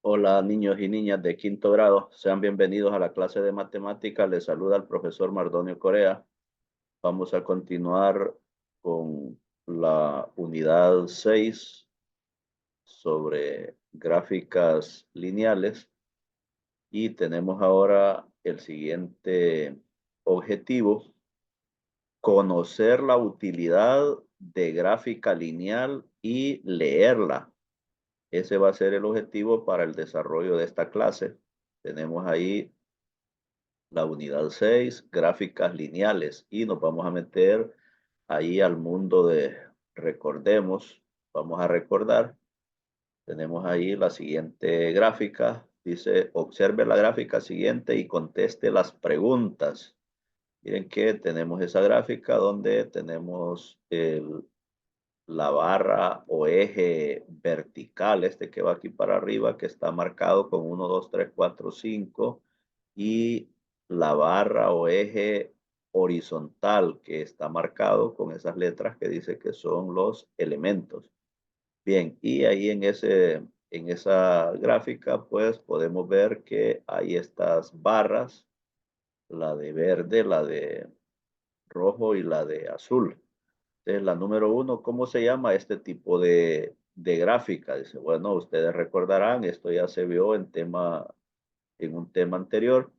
Hola niños y niñas de quinto grado, sean bienvenidos a la clase de matemáticas. Les saluda el profesor Mardonio Corea. Vamos a continuar con la unidad 6 sobre gráficas lineales y tenemos ahora el siguiente objetivo: conocer la utilidad de gráfica lineal y leerla. Ese va a ser el objetivo para el desarrollo de esta clase. Tenemos ahí la unidad 6, gráficas lineales, y nos vamos a meter ahí al mundo de recordemos. Vamos a recordar. Tenemos ahí la siguiente gráfica. Dice, observe la gráfica siguiente y conteste las preguntas. Miren que tenemos esa gráfica donde tenemos la barra o eje vertical, este que va aquí para arriba, que está marcado con 1, 2, 3, 4, 5, y la barra o eje horizontal que está marcado con esas letras que dice que son los elementos. Bien, y ahí en esa gráfica pues podemos ver que hay estas barras, la de verde, la de rojo y la de azul. Entonces, la número uno, ¿cómo se llama este tipo de gráfica? Dice, bueno, ustedes recordarán, esto ya se vio en un tema anterior.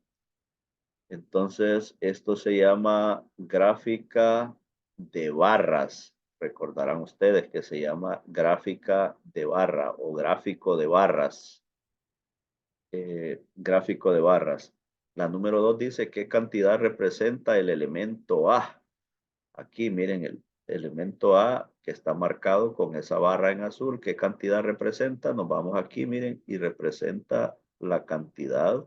Entonces, esto se llama gráfica de barras. Recordarán ustedes que se llama gráfica de barra o gráfico de barras. Gráfico de barras. La número dos dice qué cantidad representa el elemento A. Aquí miren el elemento A que está marcado con esa barra en azul. ¿Qué cantidad representa? Nos vamos aquí, miren, y representa la cantidad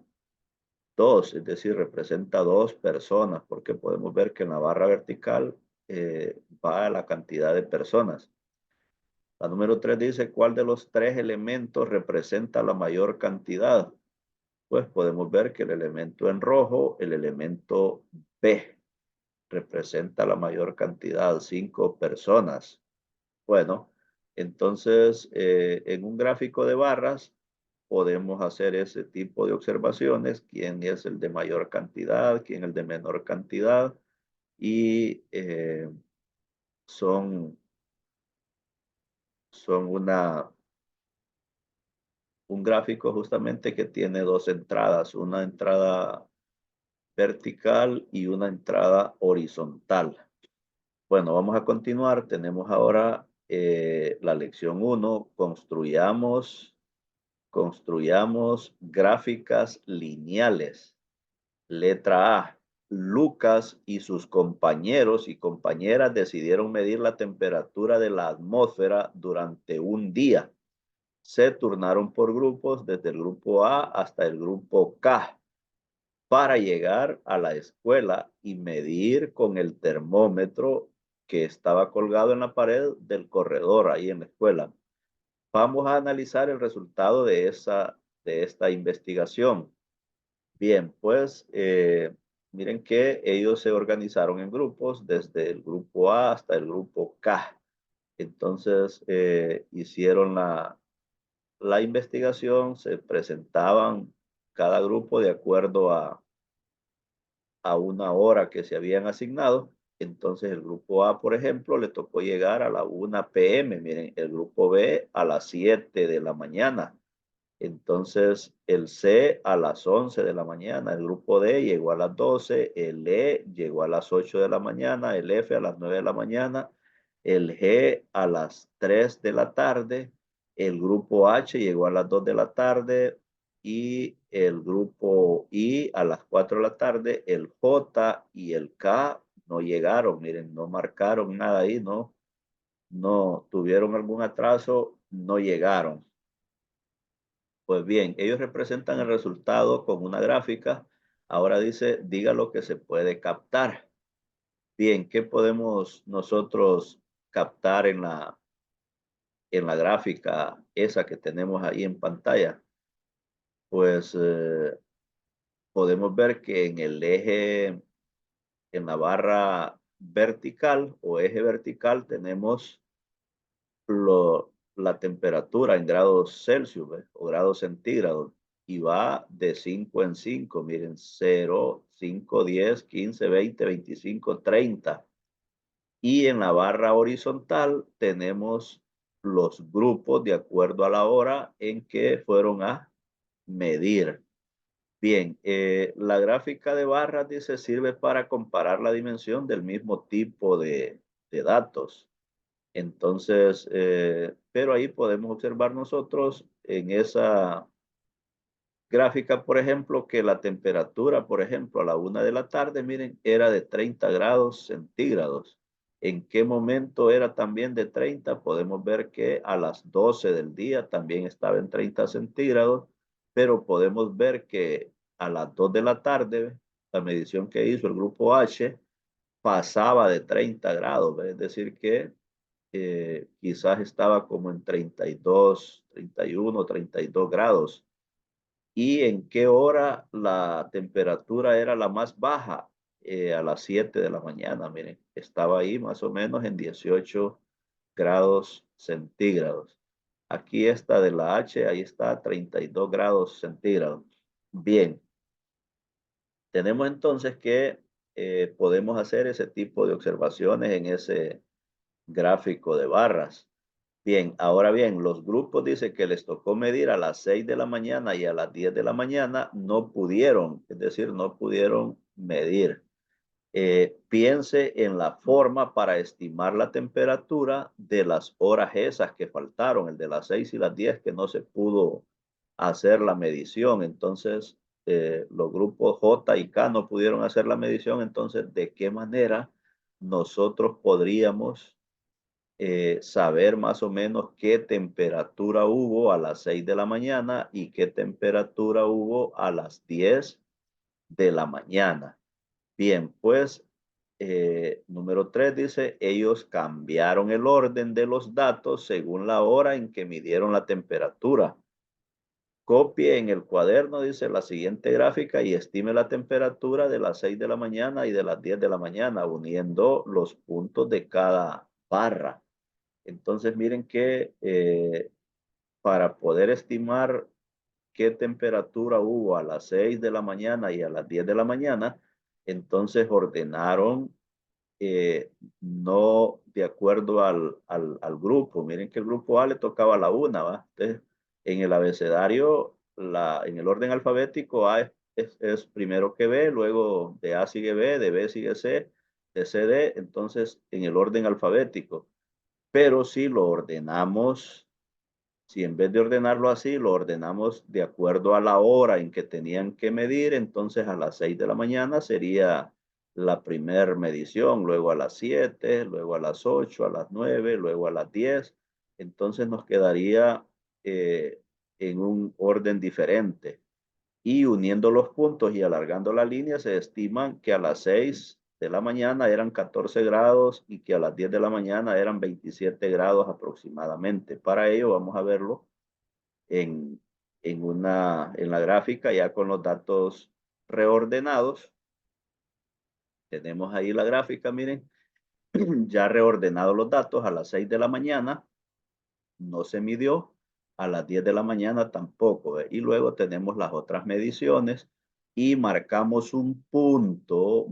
2, es decir, representa 2 personas, porque podemos ver que en la barra vertical va a la cantidad de personas. La número 3 dice, ¿cuál de los 3 elementos representa la mayor cantidad? Pues podemos ver que el elemento en rojo, el elemento B, representa la mayor cantidad, 5 personas. Bueno, entonces en un gráfico de barras podemos hacer ese tipo de observaciones: quién es el de mayor cantidad, quién es el de menor cantidad, y son, son un gráfico justamente que tiene dos entradas, una entrada vertical y una entrada horizontal. Bueno, vamos a continuar. Tenemos ahora la lección 1. Construyamos gráficas lineales. Letra A. Lucas y sus compañeros y compañeras decidieron medir la temperatura de la atmósfera durante un día. Se turnaron por grupos desde el grupo A hasta el grupo K para llegar a la escuela y medir con el termómetro que estaba colgado en la pared del corredor ahí en la escuela. Vamos a analizar el resultado de esta investigación. Bien, pues miren que ellos se organizaron en grupos desde el grupo A hasta el grupo K. Entonces hicieron la investigación, se presentaban cada grupo de acuerdo a una hora que se habían asignado. Entonces el grupo A, por ejemplo, le tocó llegar a la 1 p.m. Miren, el grupo B a las 7 de la mañana. Entonces el C a las 11 de la mañana, el grupo D llegó a las 12, el E llegó a las 8 de la mañana, el F a las 9 de la mañana, el G a las 3 de la tarde, el grupo H llegó a las 2 de la tarde y el grupo I a las 4 de la tarde, el J y el K no llegaron, miren, no marcaron nada ahí, no tuvieron algún atraso, no llegaron. Pues bien, ellos representan el resultado con una gráfica. Ahora dice, diga lo que se puede captar. Bien, ¿qué podemos nosotros captar en la gráfica esa que tenemos ahí en pantalla? Pues podemos ver que en el eje, en la barra vertical o eje vertical tenemos la temperatura en grados Celsius, ¿ves? O grados centígrados, y va de 5 en 5, miren, 0, 5, 10, 15, 20, 25, 30. Y en la barra horizontal tenemos los grupos de acuerdo a la hora en que fueron a medir. Bien, la gráfica de barras dice sirve para comparar la dimensión del mismo tipo de datos. Entonces, pero ahí podemos observar nosotros en esa gráfica, por ejemplo, que la temperatura, por ejemplo, a la 1 de la tarde, miren, era de 30 grados centígrados. ¿En qué momento era también de 30? Podemos ver que a las 12 del día también estaba en 30 centígrados, pero podemos ver que a las 2 de la tarde, la medición que hizo el grupo H pasaba de 30 grados, ¿ve? Es decir que quizás estaba como en 32, 31, 32 grados. ¿Y en qué hora la temperatura era la más baja? A las 7 de la mañana, miren, estaba ahí más o menos en 18 grados centígrados. Aquí está de la H, ahí está 32 grados centígrados. Bien, tenemos entonces que podemos hacer ese tipo de observaciones en ese gráfico de barras. Bien, ahora bien, los grupos dice que les tocó medir a las 6 de la mañana y a las 10 de la mañana no pudieron, es decir, no pudieron medir. Piense en la forma para estimar la temperatura de las horas esas que faltaron, el de las 6 y las 10 que no se pudo hacer la medición. Entonces, los grupos J y K no pudieron hacer la medición. Entonces, ¿de qué manera nosotros podríamos saber más o menos qué temperatura hubo a las 6 de la mañana y qué temperatura hubo a las 10 de la mañana? Bien, pues número 3 dice, ellos cambiaron el orden de los datos según la hora en que midieron la temperatura. Copie en el cuaderno, dice, la siguiente gráfica y estime la temperatura de las 6 de la mañana y de las 10 de la mañana, uniendo los puntos de cada barra. Entonces, miren que para poder estimar qué temperatura hubo a las 6 de la mañana y a las 10 de la mañana, entonces ordenaron no de acuerdo al grupo. Miren que el grupo A le tocaba la 1, ¿va? Entonces, en el abecedario, en el orden alfabético, A es primero que B, luego de A sigue B, de B sigue C, de C D, entonces en el orden alfabético. Pero si lo ordenamos, si en vez de ordenarlo así, lo ordenamos de acuerdo a la hora en que tenían que medir, entonces a las 6 de la mañana sería la primera medición, luego a las 7, luego a las 8, a las 9, luego a las 10. Entonces nos quedaría en un orden diferente. Y uniendo los puntos y alargando la línea, se estiman que a las 6 de la mañana eran 14 grados y que a las 10 de la mañana eran 27 grados aproximadamente. Para ello vamos a verlo en, en la gráfica ya con los datos reordenados. Tenemos ahí la gráfica, miren, ya reordenados los datos a las 6 de la mañana. No se midió, a las 10 de la mañana tampoco. ¿Ve? Y luego tenemos las otras mediciones y marcamos un punto,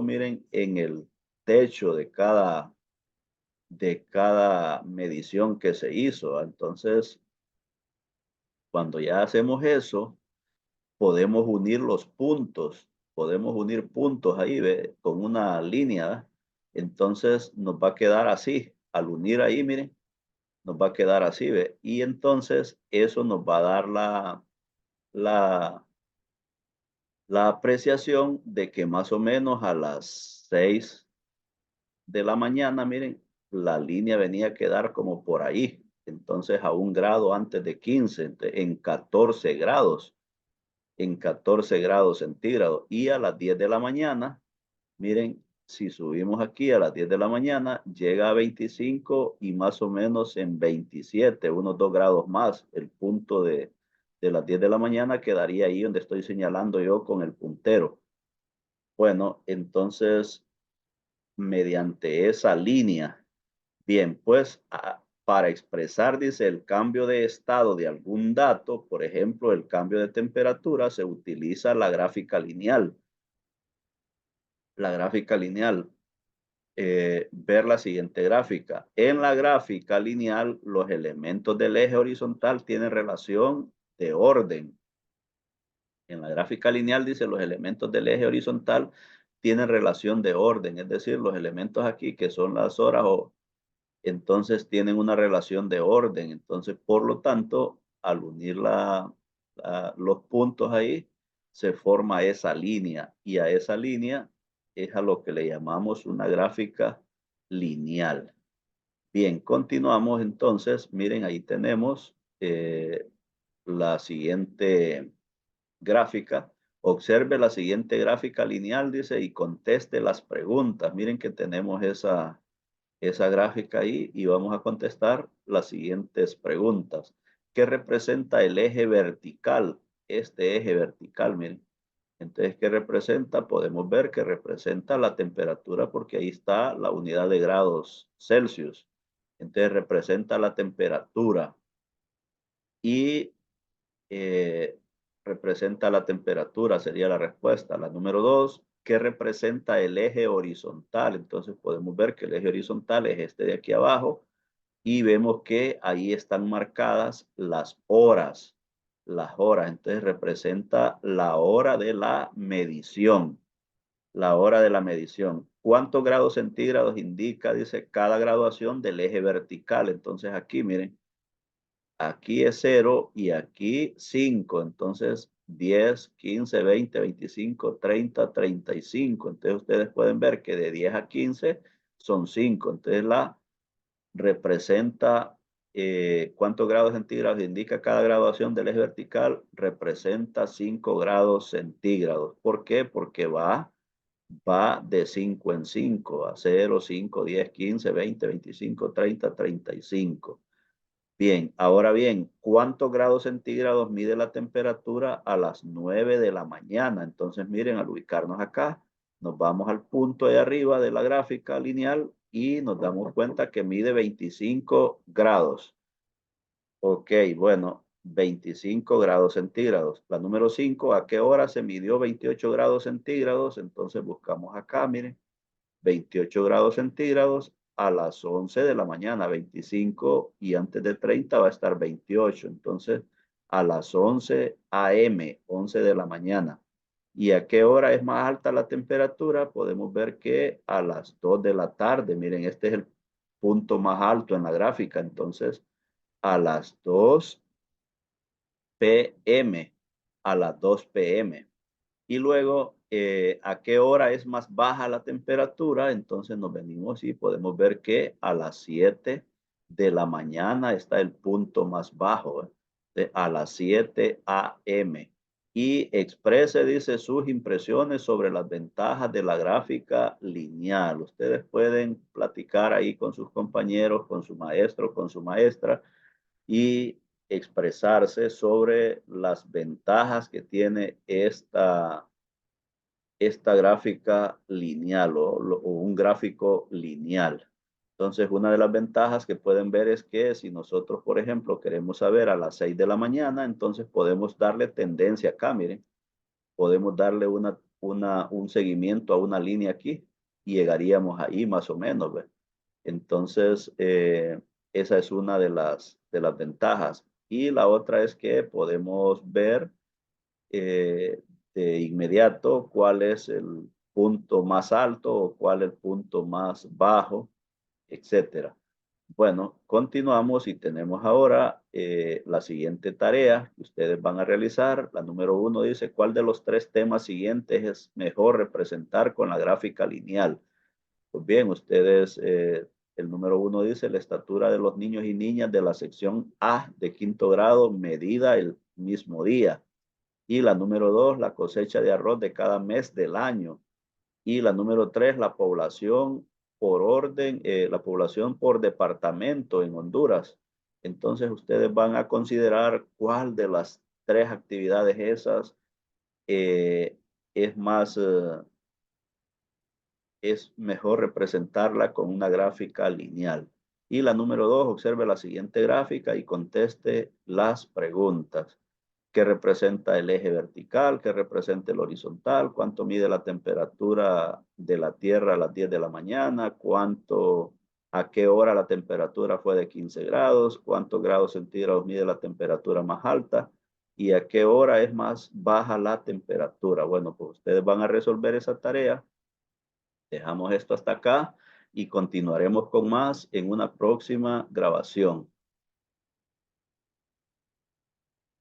miren, en el techo de cada medición que se hizo. Entonces, cuando ya hacemos eso, podemos unir los puntos, podemos unir puntos ahí, ¿ve? Con una línea. ¿ve? Entonces nos va a quedar así. Al unir ahí, miren, nos va a quedar así, ¿ve? Y entonces eso nos va a dar la, la apreciación de que más o menos a las 6 de la mañana, miren, la línea venía a quedar como por ahí. Entonces a 1 grado antes de 15, en 14 grados, en 14 grados centígrados. Y a las 10 de la mañana, miren, si subimos aquí a las 10 de la mañana, llega a 25 y más o menos en 27, unos 2 grados más. El punto de las 10 de la mañana quedaría ahí donde estoy señalando yo con el puntero. Bueno, entonces, mediante esa línea, bien, pues para expresar, dice, el cambio de estado de algún dato, por ejemplo, el cambio de temperatura, se utiliza la gráfica lineal. La gráfica lineal. Ver la siguiente gráfica. En la gráfica lineal, los elementos del eje horizontal tienen relación de orden. En la gráfica lineal dice los elementos del eje horizontal tienen relación de orden, es decir, los elementos aquí que son las horas o entonces tienen una relación de orden. Entonces, por lo tanto, al unir los puntos ahí, se forma esa línea y a esa línea es a lo que le llamamos una gráfica lineal. Bien, continuamos entonces. Miren, ahí tenemos la siguiente gráfica. Observe la siguiente gráfica lineal, dice, y conteste las preguntas. Miren que tenemos esa gráfica ahí y vamos a contestar las siguientes preguntas. ¿Qué representa el eje vertical? Este eje vertical, miren. Entonces, ¿qué representa? Podemos ver que representa la temperatura porque ahí está la unidad de grados Celsius. Entonces, representa la temperatura y representa la temperatura, sería la respuesta. La número 2, ¿qué representa el eje horizontal? Entonces, podemos ver que el eje horizontal es este de aquí abajo y vemos que ahí están marcadas las horas. Las horas, entonces representa la hora de la medición. La hora de la medición. ¿Cuántos grados centígrados indica, dice, cada graduación del eje vertical? Entonces aquí, miren, aquí es 0 y aquí 5. Entonces 10, 15, 20, 25, 30, 35. Entonces ustedes pueden ver que de 10 a 15 son 5. Entonces la representa cuántos grados centígrados indica cada graduación del eje vertical, representa 5 grados centígrados. ¿Por qué? Porque va de 5 en 5, a 0, 5, 10, 15, 20, 25, 30, 35. Bien, ahora bien, ¿cuántos grados centígrados mide la temperatura a las 9 de la mañana? Entonces, miren, al ubicarnos acá, nos vamos al punto de arriba de la gráfica lineal y nos damos cuenta que mide 25 grados. Ok, bueno, 25 grados centígrados. La número 5, ¿a qué hora se midió 28 grados centígrados? Entonces buscamos acá, miren. 28 grados centígrados a las 11 de la mañana, 25 y antes de 30 va a estar 28. Entonces, a las 11 a.m., 11 de la mañana. ¿Y a qué hora es más alta la temperatura? Podemos ver que a las 2 de la tarde. Miren, este es el punto más alto en la gráfica. Entonces, a las 2 p.m., a las 2 p.m. Y luego, ¿a qué hora es más baja la temperatura? Entonces nos venimos y podemos ver que a las 7 de la mañana está el punto más bajo, a las 7 a.m. Y exprese, dice, sus impresiones sobre las ventajas de la gráfica lineal. Ustedes pueden platicar ahí con sus compañeros, con su maestro, con su maestra y expresarse sobre las ventajas que tiene esta gráfica lineal o un gráfico lineal. Entonces, una de las ventajas que pueden ver es que si nosotros, por ejemplo, queremos saber a las 6 de la mañana, entonces podemos darle tendencia acá, miren, podemos darle un seguimiento a una línea aquí y llegaríamos ahí más o menos, ¿ve? Entonces, esa es una de las ventajas. Y la otra es que podemos ver de inmediato cuál es el punto más alto o cuál es el punto más bajo, etcétera. Bueno, continuamos y tenemos ahora la siguiente tarea que ustedes van a realizar. La número 1 dice, ¿cuál de los 3 temas siguientes es mejor representar con la gráfica lineal? Pues bien, ustedes, el número 1 dice, la estatura de los niños y niñas de la sección A de quinto grado medida el mismo día. Y la número 2, la cosecha de arroz de cada mes del año. Y la número 3, la población por orden, la población por departamento en Honduras. Entonces ustedes van a considerar cuál de las 3 actividades esas eh, es más, es mejor representarla con una gráfica lineal. Y la número 2, observe la siguiente gráfica y conteste las preguntas. ¿Qué representa el eje vertical? ¿Qué representa el horizontal? ¿Cuánto mide la temperatura de la Tierra a las 10 de la mañana? ¿A qué hora la temperatura fue de 15 grados? ¿Cuántos grados centígrados mide la temperatura más alta? ¿Y a qué hora es más baja la temperatura? Bueno, pues ustedes van a resolver esa tarea. Dejamos esto hasta acá y continuaremos con más en una próxima grabación.